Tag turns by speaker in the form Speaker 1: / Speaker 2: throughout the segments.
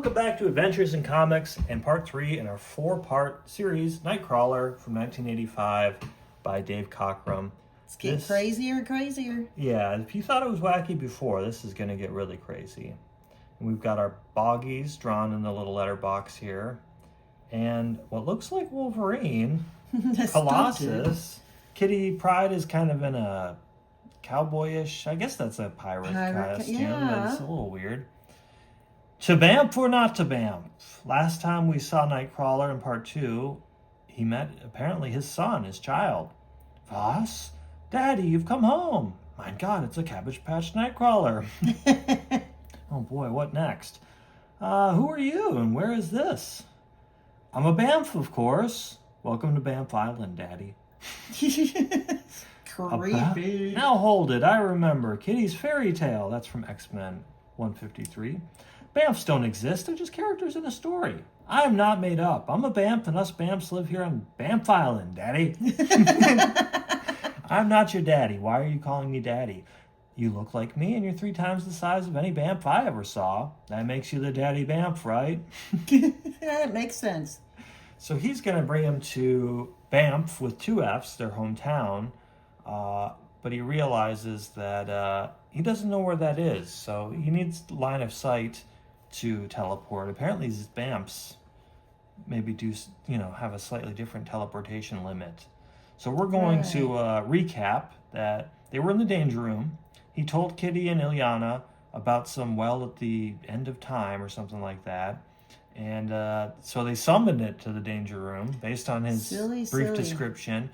Speaker 1: Welcome back to Adventures in Comics and part 3 in our 4-part series, Nightcrawler from 1985 by Dave Cockrum.
Speaker 2: It's getting crazier and crazier.
Speaker 1: Yeah, if you thought it was wacky before, this is going to get really crazy. And we've got our boggies drawn in the little letterbox here. And what looks like Wolverine, Colossus. Kitty Pryde is kind of in a cowboyish, I guess that's a pirate costume.
Speaker 2: Yeah.
Speaker 1: That's a little weird. To Bamf or not to Bamf? Last time we saw Nightcrawler in part 2, he met apparently his son, his child. Was? Daddy, you've come home. My God, it's a Cabbage Patch Nightcrawler. Oh boy, what next? Who are you and where is this? I'm a Bamf, of course. Welcome to Bamf Island, Daddy.
Speaker 2: Creepy.
Speaker 1: Now hold it, I remember. Kitty's fairy tale. That's from X-Men 153. Bamfs don't exist, they're just characters in a story. I am not made up. I'm a Bamf and us Bamfs live here on Bamf Island, Daddy. I'm not your daddy. Why are you calling me Daddy? You look like me and you're 3 times the size of any Bamf I ever saw. That makes you the Daddy Bamf, right?
Speaker 2: Yeah, it makes sense.
Speaker 1: So he's going to bring him to Banff with 2 Fs, their hometown, but he realizes that he doesn't know where that is, so he needs line of sight to teleport. Apparently these Bamfs maybe have a slightly different teleportation limit. So we're going to recap that they were in the danger room. He told Kitty and Ilyana about some well at the end of time or something like that. And so they summoned it to the danger room based on his brief description.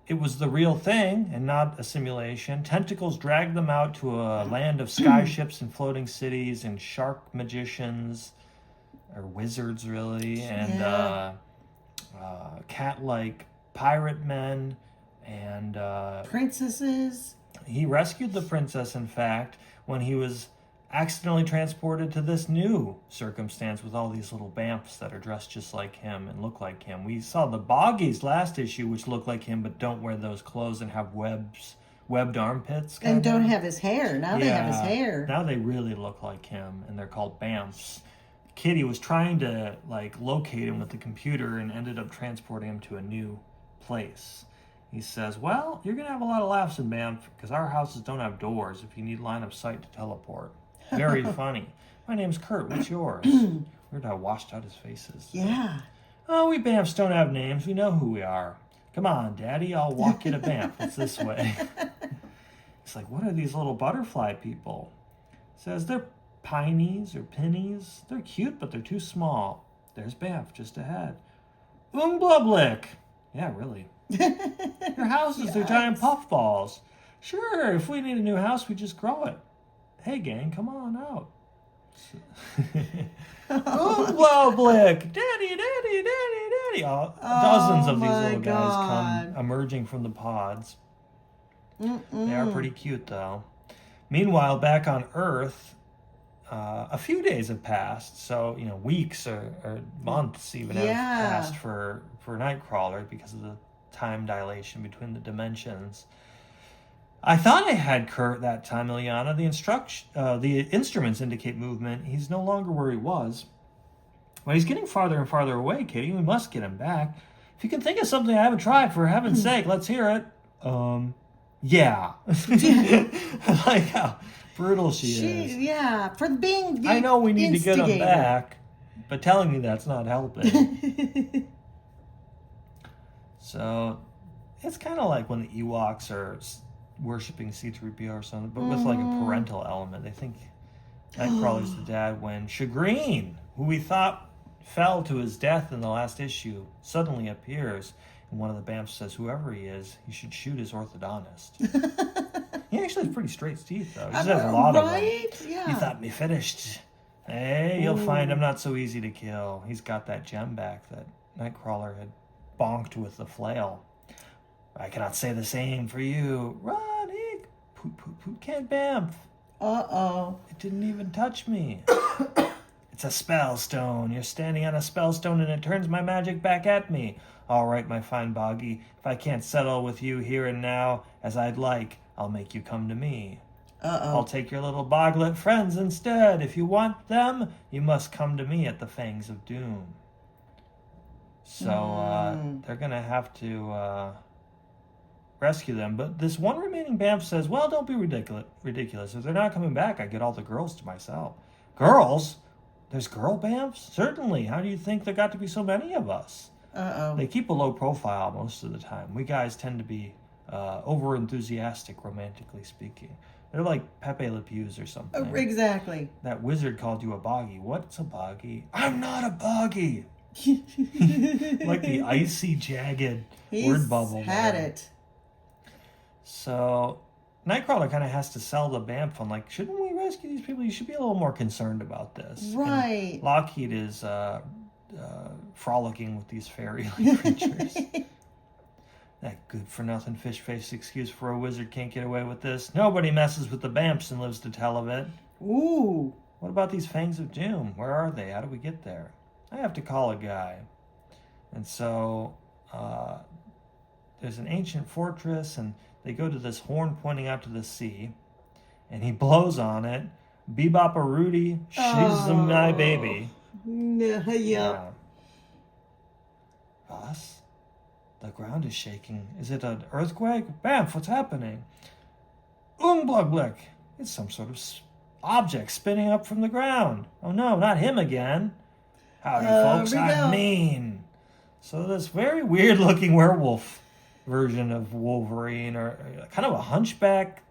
Speaker 1: It was the real thing and not a simulation. Tentacles dragged them out to a land of skyships and floating cities and shark magicians, or wizards really, and cat-like pirate men and
Speaker 2: princesses.
Speaker 1: He rescued the princess, in fact, when he was accidentally transported to this new circumstance with all these little Bamfs that are dressed just like him and look like him. We saw the Boggies last issue, which look like him but don't wear those clothes and have webbed armpits.
Speaker 2: And don't have his hair. Now they have his hair.
Speaker 1: Now they really look like him, and they're called Bamfs. Kitty was trying to locate him with the computer and ended up transporting him to a new place. He says, well, you're going to have a lot of laughs in Banff because our houses don't have doors if you need line of sight to teleport. Very funny. My name's Kurt. What's yours? Weird how washed out his face is.
Speaker 2: Yeah.
Speaker 1: Oh, we Bamfs don't have names. We know who we are. Come on, Daddy. I'll walk you to Banff. It's this way. It's like, what are these little butterfly people? Says they're pinies or pennies. They're cute, but they're too small. There's Banff just ahead. Blublik. Yeah, really. Your houses, they're giant puffballs. Sure, if we need a new house, we just grow it. Hey, gang, come on out. Blublik. Daddy. Dozens of these little guys come emerging from the pods. They are pretty cute, though. Meanwhile, back on Earth, a few days have passed, so weeks or months even have passed for Nightcrawler because of the time dilation between the dimensions. I thought I had Kurt that time, Ilyana. The instruments indicate movement. He's no longer where he was. But he's getting farther and farther away, Kitty. We must get him back. If you can think of something I haven't tried, for heaven's sake, let's hear it. Yeah. I like how brutal she is.
Speaker 2: Yeah, for being the
Speaker 1: I know we need
Speaker 2: instigator.
Speaker 1: to get him back, but telling me that's not helping. So, it's kind of like when the Ewoks are worshipping C-3PO or something, but with a parental element. They think Nightcrawler's the dad when Shagreen, who we thought fell to his death in the last issue, suddenly appears. And one of the Bamfs says, whoever he is, he should shoot his orthodontist. He actually has pretty straight teeth, though. He just has a lot of them.
Speaker 2: Yeah.
Speaker 1: He thought me finished. Hey, you'll find him not so easy to kill. He's got that gem back that Nightcrawler had bonked with the flail. I cannot say the same for you. Run, Eek. Poot, can't Bamf.
Speaker 2: Uh-oh.
Speaker 1: It didn't even touch me. It's a spell stone. You're standing on a spell stone and it turns my magic back at me. All right, my fine Boggy. If I can't settle with you here and now as I'd like, I'll make you come to me. I'll take your little boglet friends instead. If you want them, you must come to me at the Fangs of Doom. So they're going to have to rescue them. But this one remaining Bamf says, well, don't be ridiculous. If they're not coming back, I get all the girls to myself. Girls? There's girl Bamfs? Certainly. How do you think there got to be so many of us? They keep a low profile most of the time. We guys tend to be over-enthusiastic, romantically speaking. They're like Pepe Le Pews or something.
Speaker 2: Exactly.
Speaker 1: That wizard called you a boggy. What's a boggy? I'm not a boggy. Like the icy, jagged word bubble.
Speaker 2: Had it.
Speaker 1: So Nightcrawler kind of has to sell the Bamf on, like, shouldn't we rescue these people? You should be a little more concerned about this.
Speaker 2: Right.
Speaker 1: And Lockheed is frolicking with these fairy-like creatures. That good-for-nothing fish-faced excuse for a wizard can't get away with this. Nobody messes with the Bamfs and lives to tell of it.
Speaker 2: Ooh.
Speaker 1: What about these Fangs of Doom? Where are they? How do we get there? I have to call a guy. And so there's an ancient fortress, and they go to this horn pointing out to the sea, and he blows on it. Bebop-a-Rudy, she's my baby.
Speaker 2: Yeah.
Speaker 1: Boss? The ground is shaking. Is it an earthquake? Bamf, what's happening? Ungblugblick. It's some sort of object spinning up from the ground. Oh no, not him again. Howdy, folks, I'm mean. So this very weird-looking werewolf version of Wolverine, or kind of a hunchback.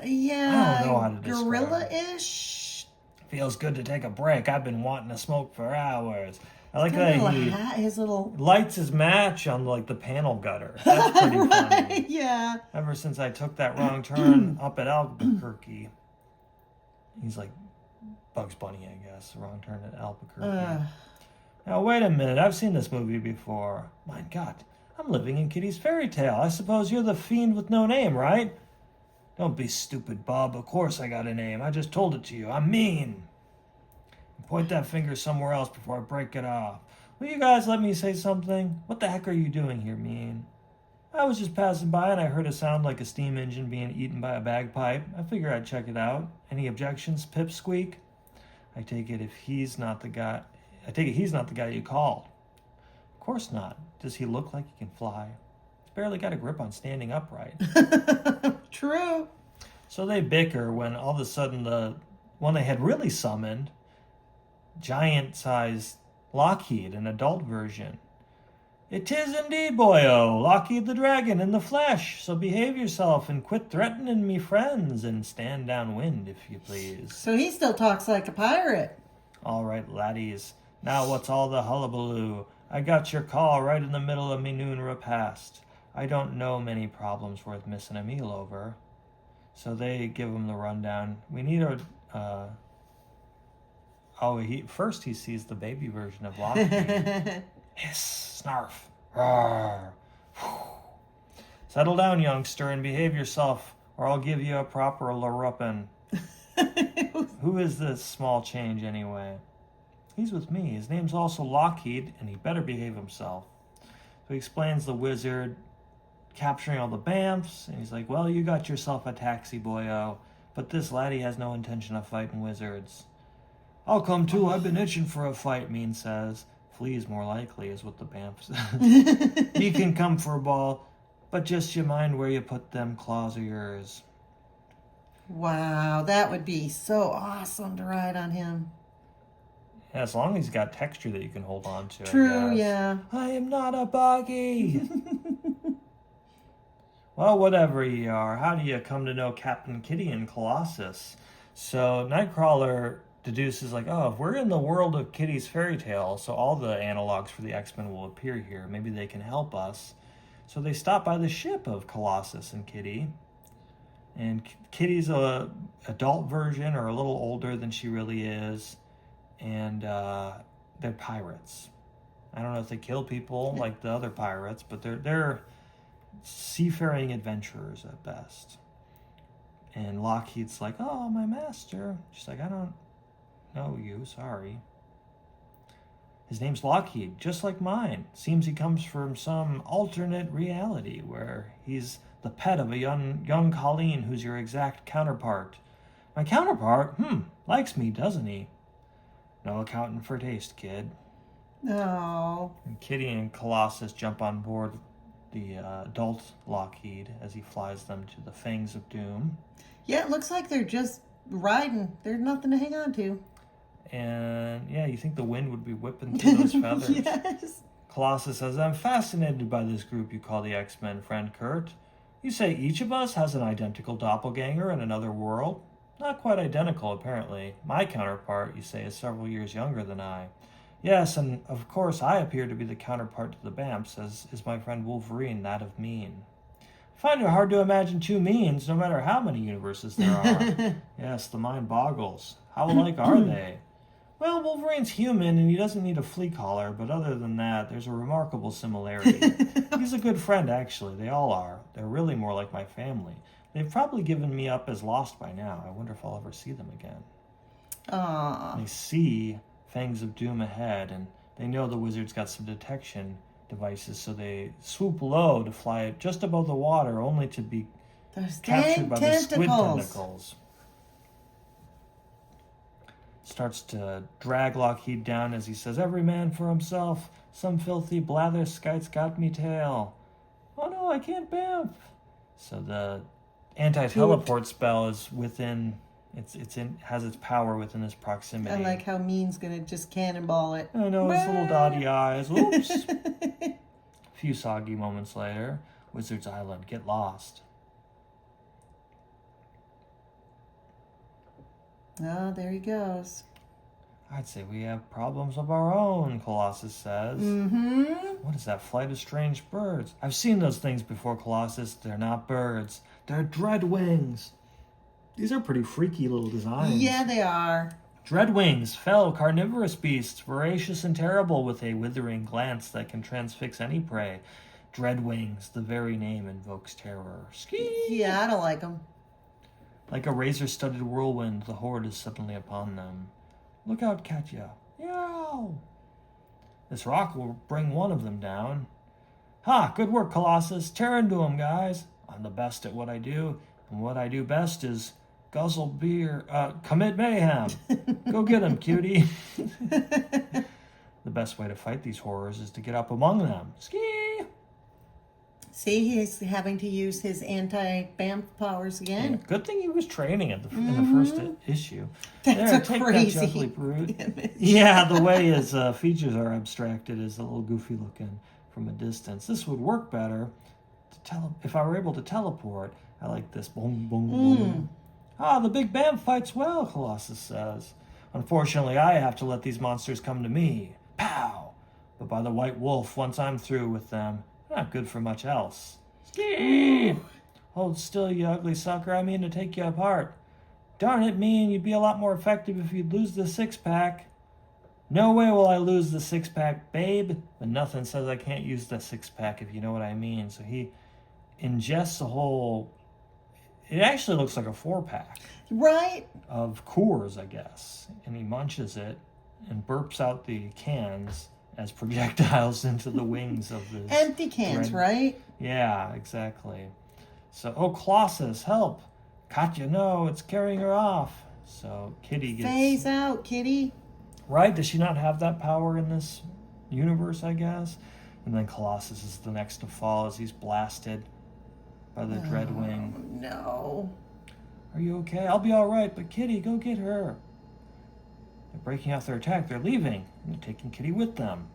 Speaker 2: Yeah.
Speaker 1: I don't know how to describe it.
Speaker 2: Gorilla-ish.
Speaker 1: Feels good to take a break. I've been wanting to smoke for hours. I like
Speaker 2: Got
Speaker 1: that he
Speaker 2: his little
Speaker 1: lights his match on, like, the panel gutter. That's pretty funny.
Speaker 2: Yeah.
Speaker 1: Ever since I took that wrong turn up at Albuquerque. He's like Bugs Bunny, I guess. Wrong turn at Albuquerque. Now, wait a minute. I've seen this movie before. My God, I'm living in Kitty's fairy tale. I suppose you're the fiend with no name, right? Don't be stupid, Bob. Of course I got a name. I just told it to you. I'm mean. Point that finger somewhere else before I break it off. Will you guys let me say something? What the heck are you doing here, Mean? I was just passing by and I heard a sound like a steam engine being eaten by a bagpipe. I figure I'd check it out. Any objections, Pipsqueak? I take it he's not the guy you called. Of course not. Does he look like he can fly? He's barely got a grip on standing upright.
Speaker 2: True.
Speaker 1: So they bicker when all of a sudden the one they had really summoned, giant-sized Lockheed, an adult version. It is indeed, boyo, Lockheed the Dragon in the flesh. So behave yourself and quit threatening me friends and stand downwind, if you please.
Speaker 2: So he still talks like a pirate.
Speaker 1: All right, laddies. Now what's all the hullabaloo? I got your call right in the middle of me noon repast. I don't know many problems worth missing a meal over. So they give him the rundown. We need a... First he sees the baby version of Lockheed. Hiss, snarf, roar. Settle down, youngster, and behave yourself, or I'll give you a proper larruppin'. Who is this small change, anyway? He's with me. His name's also Lockheed, and he better behave himself. So he explains the wizard capturing all the Bamfs, and he's like, well, you got yourself a taxi, boyo, but this laddie has no intention of fighting wizards. I'll come too. I've been itching for a fight, Mean says. Fleas more likely is what the Bamf says. He can come for a ball, but just you mind where you put them claws of yours.
Speaker 2: Wow, that would be so awesome to ride on him.
Speaker 1: Yeah, as long as he's got texture that you can hold on to.
Speaker 2: True, yeah.
Speaker 1: I am not a boggy. Well, whatever you are, how do you come to know Captain Kitty and Colossus? So Nightcrawler deduces, like, oh, if we're in the world of Kitty's fairy tale, so all the analogs for the X-Men will appear here. Maybe they can help us. So they stop by the ship of Colossus and Kitty. And Kitty's a adult version, or a little older than she really is. And they're pirates. I don't know if they kill people like the other pirates, but they're seafaring adventurers at best. And Lockheed's like, oh, my master. She's like, I don't know you, sorry. His name's Lockheed, just like mine. Seems he comes from some alternate reality where he's the pet of a young Colleen who's your exact counterpart. My counterpart? Likes me, doesn't he? No accounting for taste, kid.
Speaker 2: Oh.
Speaker 1: And Kitty and Colossus jump on board the adult Lockheed as he flies them to the Fangs of Doom.
Speaker 2: Yeah, it looks like they're just riding. There's nothing to hang on to.
Speaker 1: And yeah, you think the wind would be whipping through those feathers.
Speaker 2: Yes.
Speaker 1: Colossus says, I'm fascinated by this group you call the X-Men, friend Kurt. You say each of us has an identical doppelganger in another world? Not quite identical, apparently. My counterpart, you say, is several years younger than I. Yes, and of course I appear to be the counterpart to the Bamps, as is my friend Wolverine, that of Mean. I find it hard to imagine two Means, no matter how many universes there are. Yes, the mind boggles. How alike are they? Well, Wolverine's human, and he doesn't need a flea collar, but other than that, there's a remarkable similarity. He's a good friend, actually. They all are. They're really more like my family. They've probably given me up as lost by now. I wonder if I'll ever see them again.
Speaker 2: Aww.
Speaker 1: They see Fangs of Doom ahead, and they know the wizard's got some detection devices, so they swoop low to fly just above the water, only to be
Speaker 2: Those
Speaker 1: captured by the squid
Speaker 2: tentacles.
Speaker 1: tentacles. Starts to drag Lockheed down as he says, every man for himself. Some filthy blatherskite's got me tail. Oh no, I can't bamf. So the anti-teleport spell is within, has its power within his proximity.
Speaker 2: I like how Mean's gonna just cannonball it.
Speaker 1: I know, his little dotty eyes. Oops. A few soggy moments later, Wizard's Island, get lost.
Speaker 2: Oh, there he goes.
Speaker 1: I'd say we have problems of our own, Colossus says.
Speaker 2: Mm-hmm.
Speaker 1: What is that flight of strange birds? I've seen those things before, Colossus. They're not birds. They're dreadwings. These are pretty freaky little designs.
Speaker 2: Yeah, they are.
Speaker 1: Dreadwings, fell, carnivorous beasts, voracious and terrible, with a withering glance that can transfix any prey. Dreadwings, the very name invokes terror. Ski!
Speaker 2: Yeah, I don't like them.
Speaker 1: Like a razor-studded whirlwind, the horde is suddenly upon them. Look out, Katya. Yow! This rock will bring one of them down. Ha! Good work, Colossus. Tear into him, guys. I'm the best at what I do, and what I do best is guzzle beer, commit mayhem. Go get him, cutie. The best way to fight these horrors is to get up among them. Ski!
Speaker 2: See, he's having to use his anti-BAMF powers again.
Speaker 1: Yeah, good thing he was training in the first issue.
Speaker 2: That's
Speaker 1: Take
Speaker 2: a crazy
Speaker 1: that, Juggly Brood.
Speaker 2: image.
Speaker 1: Yeah, the way his features are abstracted is a little goofy looking from a distance. This would work better if I were able to teleport. I like this. Boom, boom, boom. Ah, the big Bam fights well, Colossus says. Unfortunately, I have to let these monsters come to me. Pow! But by the White Wolf, once I'm through with them, they're not good for much else. Ski! Hold still, you ugly sucker. I mean to take you apart. Darn it, Mean, you'd be a lot more effective if you'd lose the six-pack. No way will I lose the six-pack, babe. But nothing says I can't use the six-pack, if you know what I mean. So he ingests a whole... It actually looks like a four-pack.
Speaker 2: Right?
Speaker 1: Of Coors, I guess. And he munches it and burps out the cans as projectiles into the wings of this...
Speaker 2: Empty cans, right?
Speaker 1: Yeah, exactly. So, oh, Colossus, help! Katya, no, it's carrying her off. So Kitty gets...
Speaker 2: Phase out, Kitty.
Speaker 1: Right? Does she not have that power in this universe, I guess? And then Colossus is the next to fall as he's blasted by the Dreadwing.
Speaker 2: No.
Speaker 1: Are you okay? I'll be all right, but Kitty, go get her. They're breaking off their attack. They're leaving. And they're taking Kitty with them.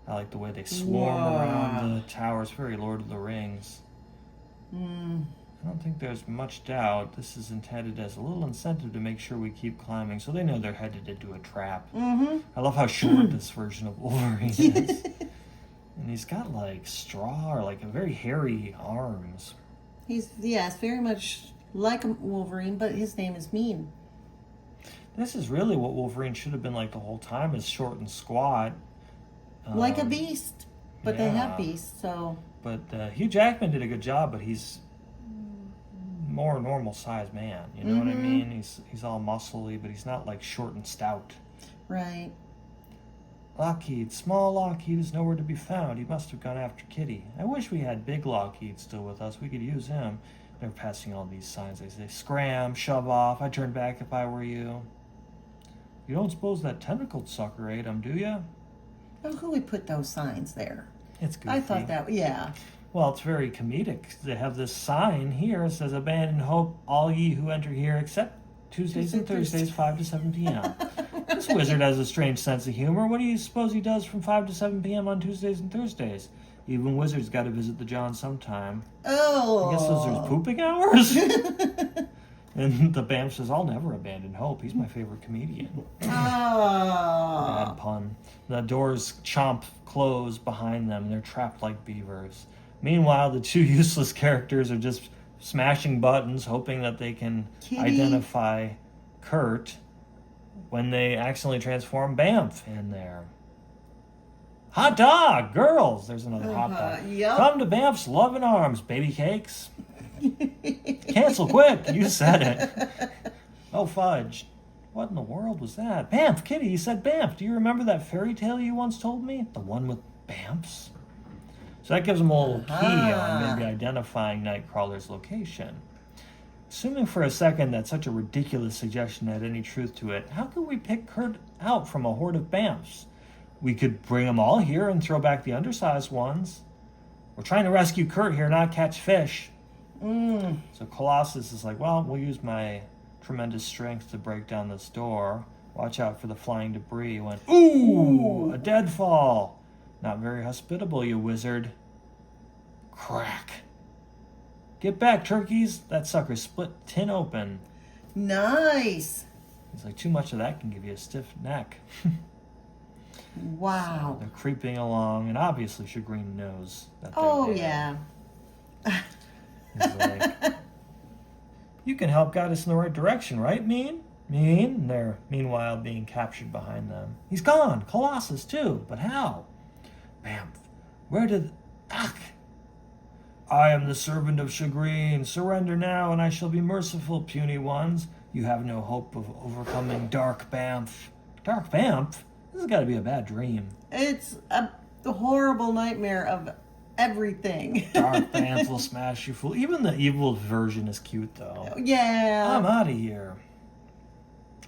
Speaker 1: I like the way they swarm around the tower. It's very Lord of the Rings. I don't think there's much doubt this is intended as a little incentive to make sure we keep climbing, so they know they're headed into a trap. I love how short this version of Wolverine is. And he's got like straw or like a very hairy arms.
Speaker 2: He's, yes, very much like a Wolverine, but his name is Mean.
Speaker 1: This is really what Wolverine should have been like the whole time, is short and squat.
Speaker 2: Like a beast. But they
Speaker 1: yeah.
Speaker 2: have beasts, so...
Speaker 1: But Hugh Jackman did a good job, but he's more normal sized man. You know what I mean? He's all muscly, but he's not like short and stout.
Speaker 2: Right.
Speaker 1: Lockheed, small Lockheed is nowhere to be found. He must have gone after Kitty. I wish we had big Lockheed still with us. We could use him. They're passing all these signs. They say, scram, shove off. I'd turn back if I were you. You don't suppose that tentacled sucker ate him, do you?
Speaker 2: Oh, who would put those signs there?
Speaker 1: It's goofy.
Speaker 2: I thought that, yeah.
Speaker 1: Well, it's very comedic. They have this sign here. It says, abandon hope, all ye who enter here, except Tuesdays and Thursdays, 5 to 7 p.m. This wizard has a strange sense of humor. What do you suppose he does from 5 to 7 p.m. on Tuesdays and Thursdays? Even wizards got to visit the John sometime.
Speaker 2: Oh.
Speaker 1: I guess those are pooping hours? And the Bamf says, I'll never abandon hope. He's my favorite comedian.
Speaker 2: Oh.
Speaker 1: Bad pun. The doors chomp close behind them, and they're trapped like beavers. Meanwhile, the two useless characters are just smashing buttons, hoping that they can identify Kurt when they accidentally transform Bamf in there. Hot dog! Girls! There's another hot dog.
Speaker 2: Yep.
Speaker 1: Come to Bamf's loving arms, baby cakes. Cancel quick! You said it. Oh, fudge. What in the world was that? Bamf, Kitty, you said Bamf. Do you remember that fairy tale you once told me? The one with Bamfs? So that gives them a little key on maybe identifying Nightcrawler's location. Assuming for a second that such a ridiculous suggestion had any truth to it, how could we pick Kurt out from a horde of Bamfs? We could bring them all here and throw back the undersized ones. We're trying to rescue Kurt here, not catch fish. So Colossus is like, well, we'll use my tremendous strength to break down this door. Watch out for the flying debris. He went, ooh, a deadfall. Not very hospitable, you wizard. Crack. Get back, turkeys. That sucker split tin open.
Speaker 2: Nice.
Speaker 1: He's like, too much of that can give you a stiff neck.
Speaker 2: Wow.
Speaker 1: So they're creeping along, and obviously Chagrin knows that they're
Speaker 2: Oh,
Speaker 1: there.
Speaker 2: yeah.
Speaker 1: He's like, you can help guide us in the right direction, right, Mean? Mean? And they're, meanwhile, being captured behind them. He's gone. Colossus, too. But how? Bamf. Where did... Ach! I am the servant of Chagrin. Surrender now, and I shall be merciful, puny ones. You have no hope of overcoming Dark Bamf. Dark Bamf? This has got to be a bad dream.
Speaker 2: It's a horrible nightmare of everything.
Speaker 1: Dark Bamf will smash you full. Even the evil version is cute, though.
Speaker 2: Yeah.
Speaker 1: I'm out of here.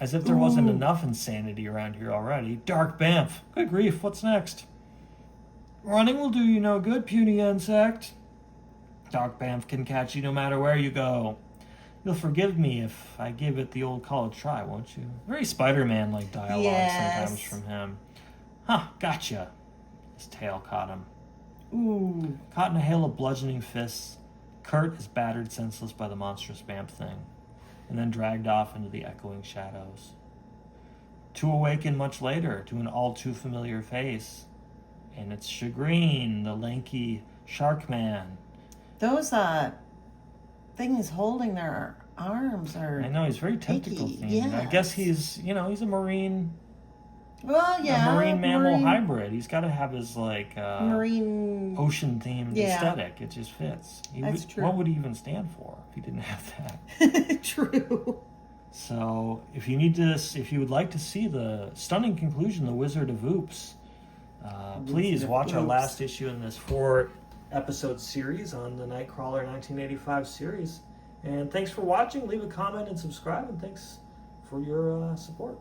Speaker 1: As if there wasn't enough insanity around here already. Dark Bamf. Good grief, what's next? Running will do you no good, puny insect. Dark Bamf can catch you no matter where you go. You'll forgive me if I give it the old college try, won't you? Very Spider-Man-like dialogue sometimes from him. Huh, gotcha. His tail caught him.
Speaker 2: Ooh.
Speaker 1: Caught in a hail of bludgeoning fists, Kurt is battered senseless by the monstrous Bamf thing, and then dragged off into the echoing shadows. To awaken much later to an all-too-familiar face. And it's Chagrin, the lanky shark man.
Speaker 2: Those things holding their arms are...
Speaker 1: I know, he's very tentacle
Speaker 2: icky,
Speaker 1: themed.
Speaker 2: yes.
Speaker 1: I guess he's a marine...
Speaker 2: Well, yeah.
Speaker 1: A marine mammal hybrid. He's got to have his,
Speaker 2: marine...
Speaker 1: ocean-themed aesthetic. It just fits.
Speaker 2: That's true.
Speaker 1: What would he even stand for if he didn't have that?
Speaker 2: True.
Speaker 1: So, if you would like to see the stunning conclusion, The Wizard of Oops, please watch our last issue in this 4-episode series on the Nightcrawler 1985 series. And thanks for watching. Leave a comment and subscribe, and thanks for your support.